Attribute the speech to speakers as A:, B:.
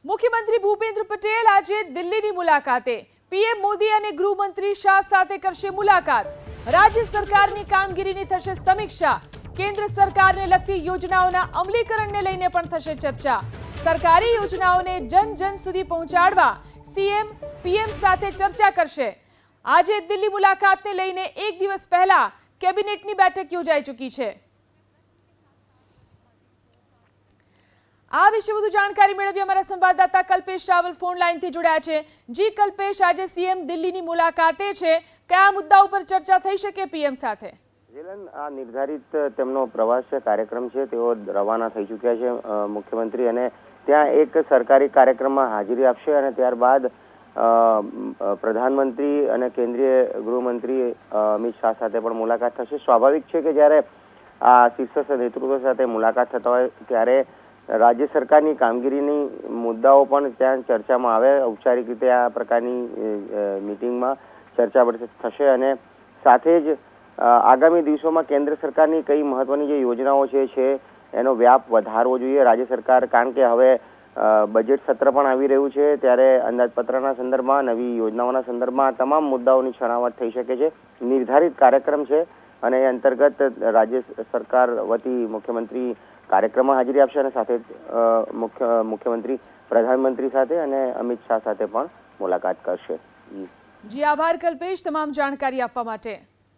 A: મુખ્યમંત્રી ભૂપેન્દ્ર પટેલ આજે દિલ્હીની મુલાકાતે પીએમ મોદી અને ગૃહમંત્રી શાહ સાથે કરશે મુલાકાત। રાજ્ય સરકારની કામગીરીની થશે સમીક્ષા। કેન્દ્ર સરકારને લગતી યોજનાઓના અમલીકરણને લઈને પણ થશે ચર્ચા। સરકારી યોજનાઓને જન જન સુધી પહોંચાડવા સીએમ પીએમ સાથે ચર્ચા કરશે। આજે દિલ્હી મુલાકાતને લઈને એક દિવસ પહેલા કેબિનેટની બેઠક યોજાઈ ચૂકી છે। આ વિશે વધુ જાણકારી મેળવી અમારા સંવાદદાતા કલ્પેશ રાવલ ફોન લાઈનથી જોડાયા છે। જી કલ્પેશ, આજે સીએમ દિલ્હીની મુલાકાતે છે, કયા મુદ્દાઓ પર ચર્ચા થઈ શકે પીએમ સાથે?
B: જીલન, આ નિર્ધારિત તેમનો પ્રવાસ છે, કાર્યક્રમ છે, તેઓ રવાના થઈ ચૂક્યા છે મુખ્યમંત્રી, અને ત્યાં એક સરકારી કાર્યક્રમમાં હાજરી આપશે અને ત્યારબાદ પ્રધાનમંત્રી અને કેન્દ્રીય ગૃહમંત્રી અમિત શાહ સાથે પણ મુલાકાત થશે। સ્વાભાવિક છે કે જ્યારે આ શીર્ષ નેતૃત્વ સાથે મુલાકાત થતા હોય ત્યારે રાજ્ય સરકારની કામગીરીની મુદ્દાઓ પણ ત્યાં ચર્ચામાં આવે। ઔપચારિક રીતે આ પ્રકારની મિટિંગમાં ચર્ચા થશે અને સાથે જ આગામી દિવસોમાં કેન્દ્ર સરકારની કઈ મહત્વની જે યોજનાઓ છે એનો વ્યાપ વધારવો જોઈએ રાજ્ય સરકાર, કારણ કે હવે બજેટ સત્ર પણ આવી રહ્યું છે, ત્યારે અંદાજપત્રના સંદર્ભમાં, નવી યોજનાઓના સંદર્ભમાં તમામ મુદ્દાઓની છણાવટ થઈ શકે છે। નિર્ધારિત કાર્યક્રમ છે અને એ અંતર્ગત રાજ્ય સરકાર વતી મુખ્યમંત્રી કાર્યક્રમમાં હાજરી આપશે અને સાથે મુખ્યમંત્રી પ્રધાનમંત્રી સાથે અને અમિત શાહ સાથે પણ મુલાકાત કરશે।
A: જી આભાર કલ્પેશ, તમામ જાણકારી આપવા માટે।